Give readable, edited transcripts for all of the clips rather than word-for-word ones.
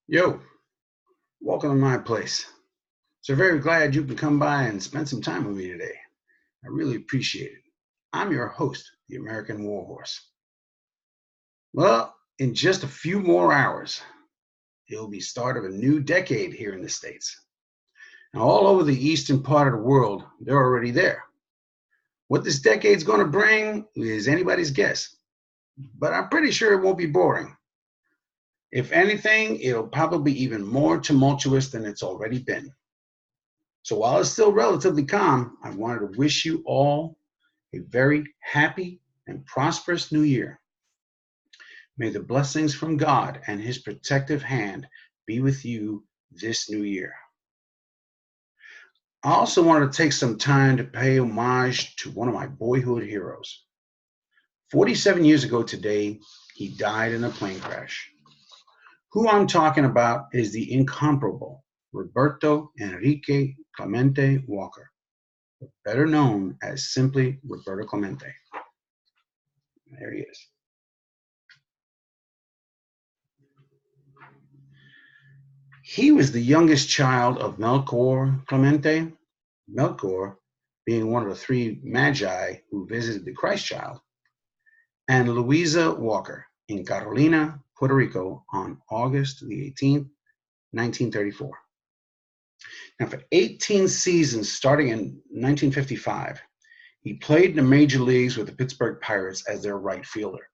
Yo, welcome to my place. So very glad you can come by and spend some time with me today. I really appreciate it. I'm your host, the American Warhorse. Well, in just a few more hours, it'll be start of a new decade here in the States. Now, all over the eastern part of the world, they're already there. What this decade's going to bring is anybody's guess, but I'm pretty sure it won't be boring. If anything, it'll probably be even more tumultuous than it's already been. So while it's still relatively calm, I wanted to wish you all a very happy and prosperous new year. May the blessings from God and his protective hand be with you this new year. I also wanted to take some time to pay homage to one of my boyhood heroes. 47 years ago today, he died in a plane crash. Who I'm talking about is the incomparable Roberto Enrique Clemente Walker, better known as simply Roberto Clemente. There he is. He was the youngest child of Melchor Clemente, Melchor being one of the three magi who visited the Christ child, and Louisa Walker in Carolina, Puerto Rico on August the 18th, 1934. Now, for 18 seasons starting in 1955, he played in the major leagues with the Pittsburgh Pirates as their right fielder.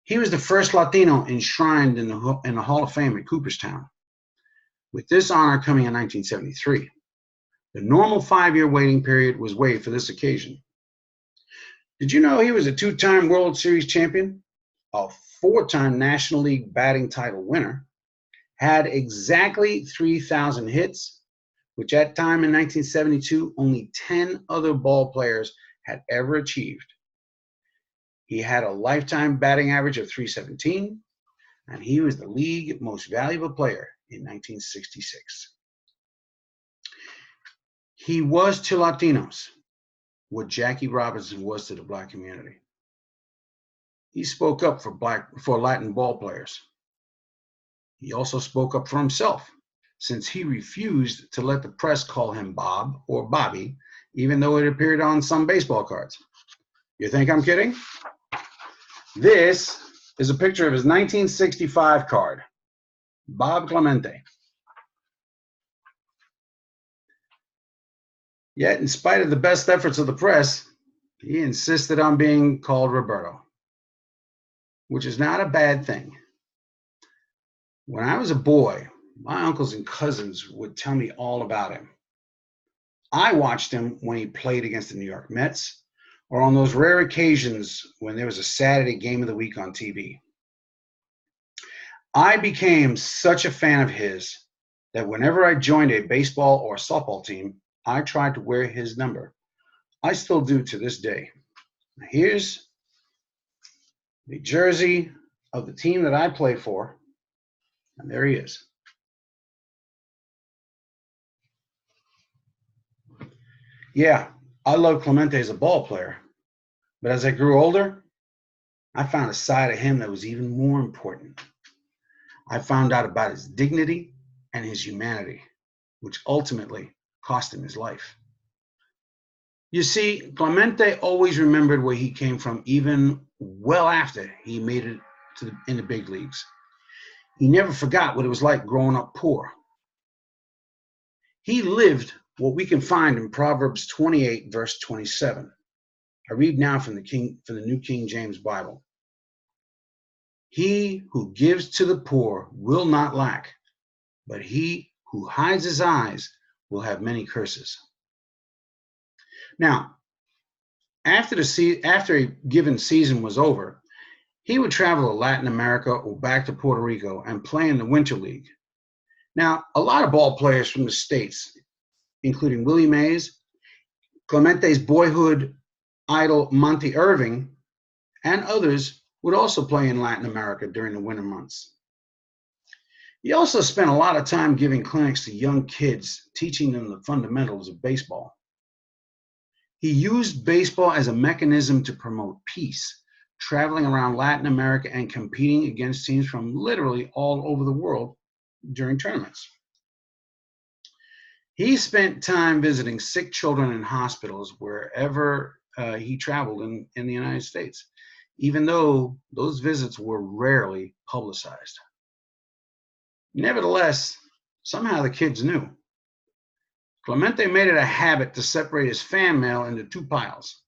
He was the first Latino enshrined in the Hall of Fame at Cooperstown, with this honor coming in 1973. The normal 5-year waiting period was waived for this occasion. Did you know he was a 2-time World Series champion, a 4-time National League batting title winner, had exactly 3,000 hits, which at time in 1972, only 10 other ball players had ever achieved. He had a lifetime batting average of .317, and he was the league most valuable player in 1966. He was to Latinos what Jackie Robinson was to the Black community. He spoke up for Latin ball players. He also spoke up for himself, since he refused to let the press call him Bob or Bobby, even though it appeared on some baseball cards. You think I'm kidding? This is a picture of his 1965 card, Bob Clemente. Yet, in spite of the best efforts of the press, he insisted on being called Roberto, which is not a bad thing. When I was a boy, my uncles and cousins would tell me all about him. I watched him when he played against the New York Mets, or on those rare occasions when there was a Saturday game of the week on TV. I became such a fan of his that whenever I joined a baseball or softball team, I tried to wear his number. I still do to this day. Now here's the jersey of the team that I play for, and there he is. Yeah, I love Clemente as a ball player, but as I grew older, I found a side of him that was even more important. I found out about his dignity and his humanity, which ultimately cost him his life. You see, Clemente always remembered where he came from, even well after he made it in the big leagues. He never forgot what it was like growing up poor. He lived what we can find in Proverbs 28, verse 27. I read now from the New King James Bible. He who gives to the poor will not lack, but he who hides his eyes will have many curses. Now, after a given season was over, he would travel to Latin America or back to Puerto Rico and play in the Winter League. Now, a lot of ball players from the States, including Willie Mays, Clemente's boyhood idol Monty Irving, and others, would also play in Latin America during the winter months. He also spent a lot of time giving clinics to young kids, teaching them the fundamentals of baseball. He used baseball as a mechanism to promote peace, traveling around Latin America and competing against teams from literally all over the world during tournaments. He spent time visiting sick children in hospitals wherever he traveled in the United States, even though those visits were rarely publicized. Nevertheless, somehow the kids knew. Clemente made it a habit to separate his fan mail into two piles,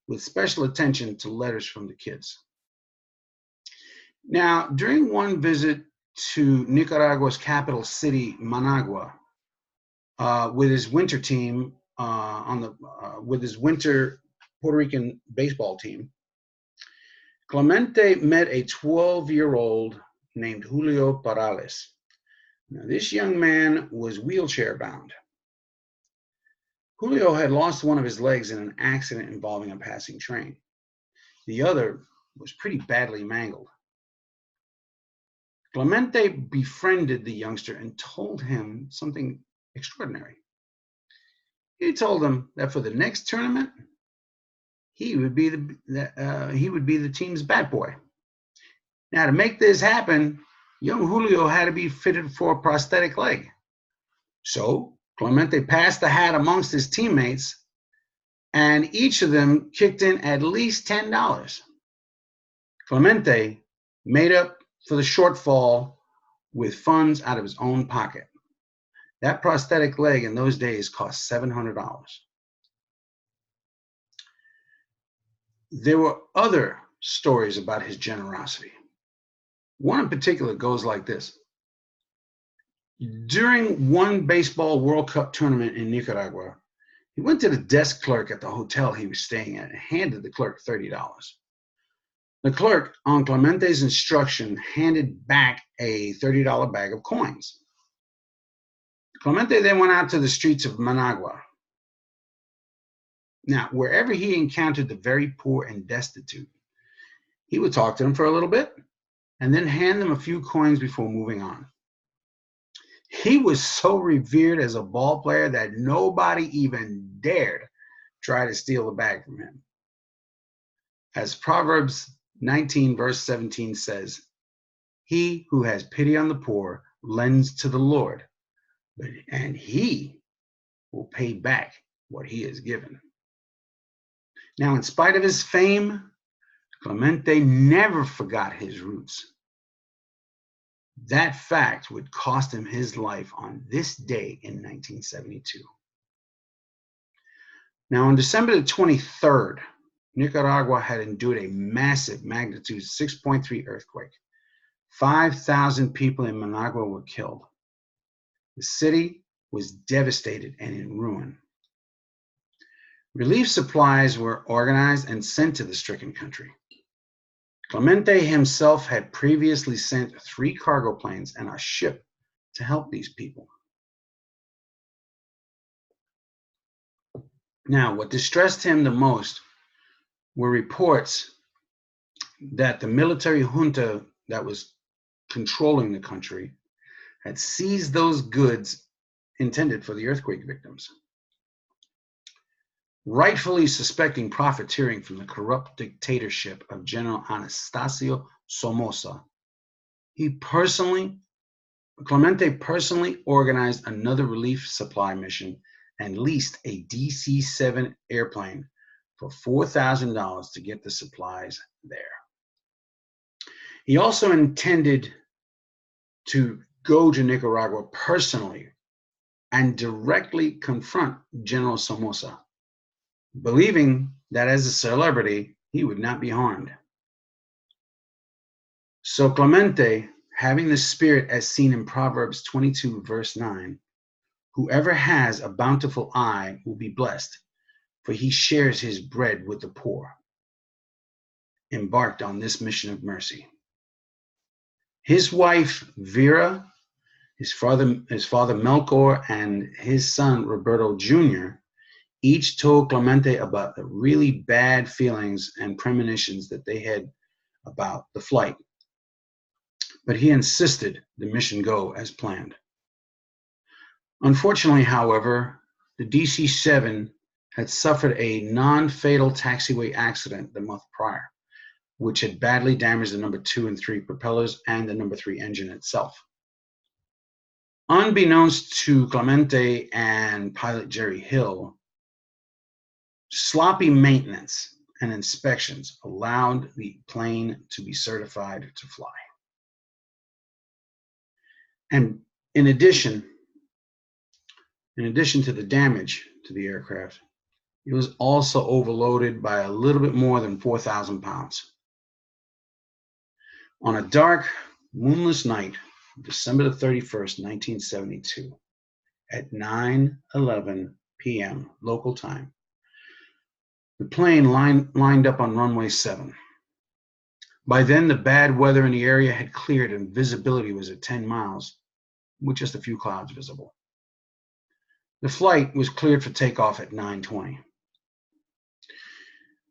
with special attention to letters from the kids. Now, during one visit to Nicaragua's capital city, Managua, with his winter team with his winter Puerto Rican baseball team, Clemente met a 12-year-old named Julio Parales. Now, this young man was wheelchair bound. Julio had lost one of his legs in an accident involving a passing train. The other was pretty badly mangled. Clemente befriended the youngster and told him something extraordinary. He told him that for the next tournament, he would be the team's bat boy. Now, to make this happen, young Julio had to be fitted for a prosthetic leg. So Clemente passed the hat amongst his teammates, and each of them kicked in at least $10. Clemente made up for the shortfall with funds out of his own pocket. That prosthetic leg in those days cost $700. There were other stories about his generosity. One in particular goes like this. During one baseball World Cup tournament in Nicaragua, he went to the desk clerk at the hotel he was staying at and handed the clerk $30. The clerk, on Clemente's instruction, handed back a $30 bag of coins. Clemente then went out to the streets of Managua. Now, wherever he encountered the very poor and destitute, he would talk to them for a little bit and then hand them a few coins before moving on. He was so revered as a ball player that nobody even dared try to steal the bag from him. As Proverbs 19 verse 17 says, "He who has pity on the poor lends to the Lord, and he will pay back what he has given." Now, in spite of his fame, Clemente never forgot his roots. That fact would cost him his life on this day in 1972. Now, on December the 23rd, Nicaragua had endured a massive magnitude 6.3 earthquake. 5,000 people in Managua were killed. The city was devastated and in ruin. Relief supplies were organized and sent to the stricken country. Clemente himself had previously sent 3 cargo planes and a ship to help these people. Now, what distressed him the most were reports that the military junta that was controlling the country had seized those goods intended for the earthquake victims, rightfully suspecting profiteering from the corrupt dictatorship of General Anastasio Somoza. Clemente personally organized another relief supply mission and leased a DC-7 airplane for $4,000 to get the supplies there. He also intended to go to Nicaragua personally and directly confront General Somoza, believing that as a celebrity, he would not be harmed. So Clemente, having the spirit as seen in Proverbs 22, verse 9, "Whoever has a bountiful eye will be blessed, for he shares his bread with the poor," embarked on this mission of mercy. His wife, Vera, his father Melchor, and his son, Roberto Jr., each told Clemente about the really bad feelings and premonitions that they had about the flight. But he insisted the mission go as planned. Unfortunately, however, the DC-7 had suffered a non-fatal taxiway accident the month prior, which had badly damaged the number 2 and 3 propellers and the number 3 engine itself. Unbeknownst to Clemente and pilot Jerry Hill, sloppy maintenance and inspections allowed the plane to be certified to fly. And in addition to the damage to the aircraft, it was also overloaded by a little bit more than 4,000 pounds. On a dark, moonless night, December the 31st, 1972, at 9:11 p.m. local time, the plane lined up on runway 7. By then, the bad weather in the area had cleared and visibility was at 10 miles, with just a few clouds visible. The flight was cleared for takeoff at 9:20.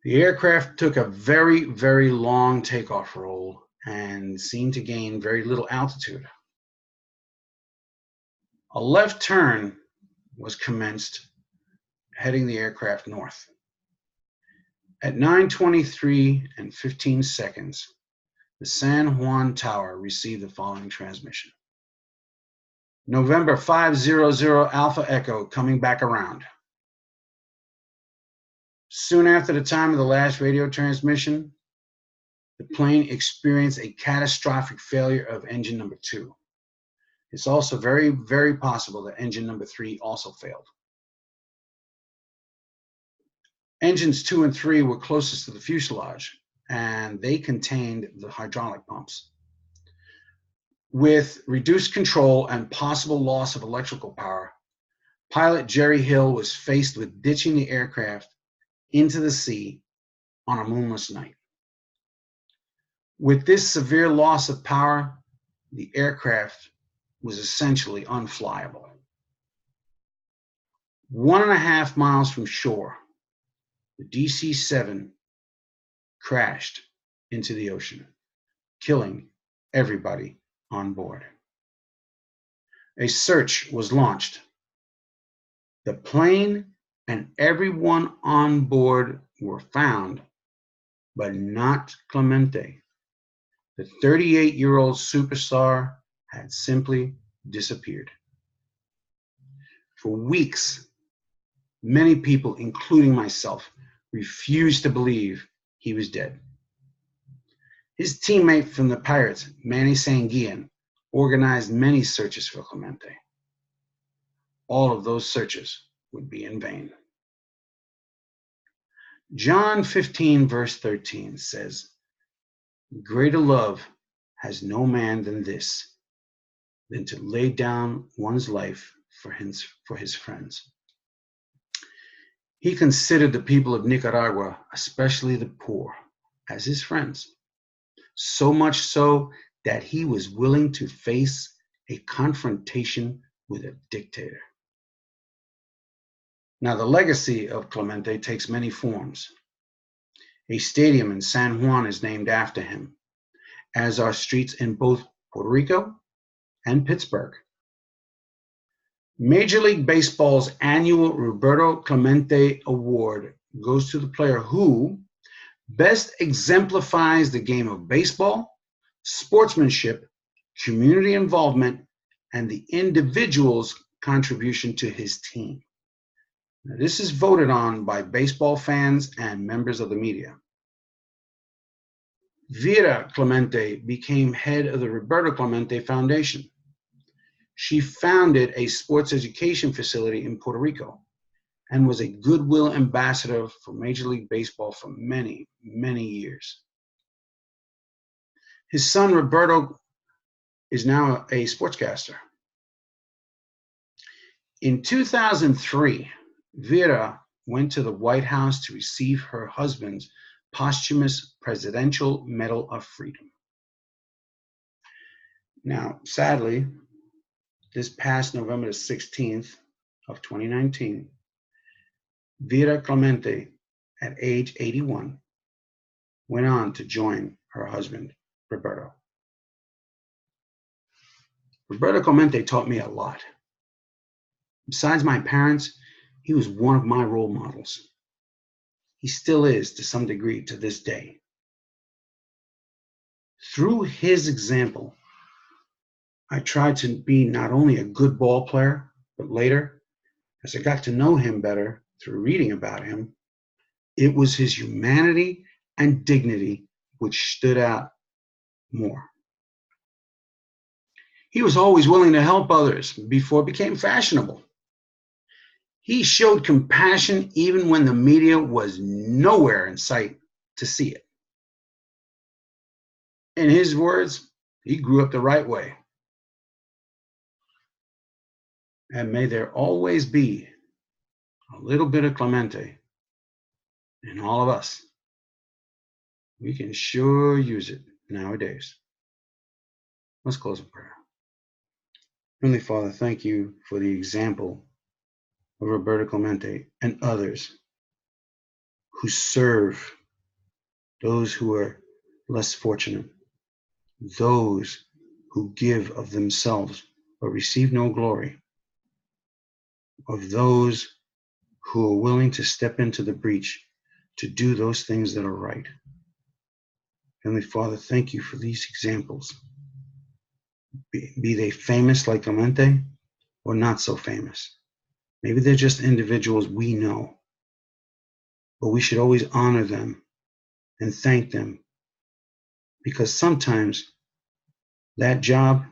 The aircraft took a very, very long takeoff roll and seemed to gain very little altitude. A left turn was commenced, heading the aircraft north. At 9:23 and 15 seconds, the San Juan Tower received the following transmission. November 500 Alpha Echo coming back around. Soon after the time of the last radio transmission, the plane experienced a catastrophic failure of engine number 2. It's also very, very possible that engine number 3 also failed. Engines 2 and 3 were closest to the fuselage, and they contained the hydraulic pumps. With reduced control and possible loss of electrical power, pilot Jerry Hill was faced with ditching the aircraft into the sea on a moonless night. With this severe loss of power, the aircraft was essentially unflyable. 1.5 miles from shore, the DC-7 crashed into the ocean, killing everybody on board. A search was launched. The plane and everyone on board were found, but not Clemente. The 38-year-old superstar had simply disappeared. For weeks, many people, including myself, refused to believe he was dead. His teammate from the Pirates, Manny Sanguillen, organized many searches for Clemente. All of those searches would be in vain. John 15, verse 13 says, "Greater love has no man than this, than to lay down one's life for his friends." He considered the people of Nicaragua, especially the poor, as his friends, so much so that he was willing to face a confrontation with a dictator. Now, the legacy of Clemente takes many forms. A stadium in San Juan is named after him, as are streets in both Puerto Rico and Pittsburgh. Major League Baseball's annual Roberto Clemente Award goes to the player who best exemplifies the game of baseball, sportsmanship, community involvement, and the individual's contribution to his team. Now, this is voted on by baseball fans and members of the media. Vera Clemente became head of the Roberto Clemente Foundation. She founded a sports education facility in Puerto Rico and was a goodwill ambassador for Major League Baseball for many, many years. His son, Roberto, is now a sportscaster. In 2003, Vera went to the White House to receive her husband's posthumous Presidential Medal of Freedom. Now, sadly, this past November the 16th of 2019, Vera Clemente, at age 81, went on to join her husband, Roberto. Roberto Clemente taught me a lot. Besides my parents, he was one of my role models. He still is to some degree to this day. Through his example, I tried to be not only a good ball player, but later, as I got to know him better through reading about him, it was his humanity and dignity which stood out more. He was always willing to help others before it became fashionable. He showed compassion even when the media was nowhere in sight to see it. In his words, he grew up the right way. And may there always be a little bit of Clemente in all of us. We can sure use it nowadays. Let's close in prayer. Heavenly Father, thank you for the example of Roberto Clemente and others who serve those who are less fortunate, those who give of themselves but receive no glory, of those who are willing to step into the breach to do those things that are right. Heavenly Father, thank you for these examples. Be they famous like Clemente or not so famous. Maybe they're just individuals we know, but we should always honor them and thank them, because sometimes that job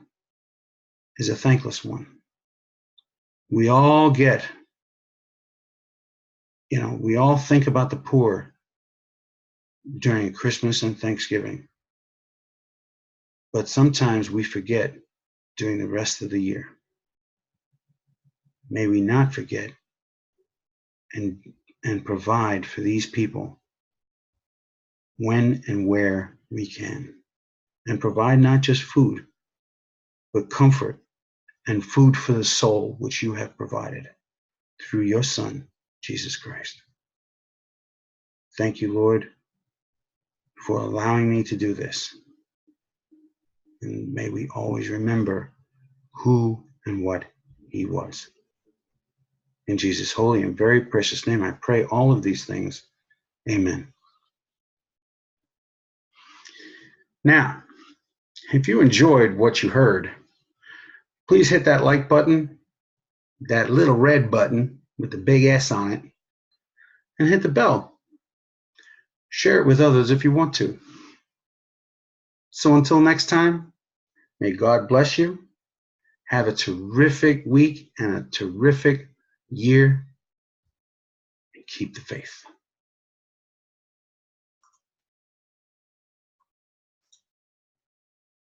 is a thankless one. We all get, we all think about the poor during Christmas and Thanksgiving, but sometimes we forget during the rest of the year. May we not forget and provide for these people when and where we can, and provide not just food, but comfort and food for the soul, which you have provided through your Son, Jesus Christ. Thank you, Lord, for allowing me to do this. And may we always remember who and what he was. In Jesus' holy and very precious name, I pray all of these things. Amen. Now, if you enjoyed what you heard, please hit that like button, that little red button with the big S on it, and hit the bell. Share it with others if you want to. So until next time, may God bless you. Have a terrific week and a terrific year, and keep the faith.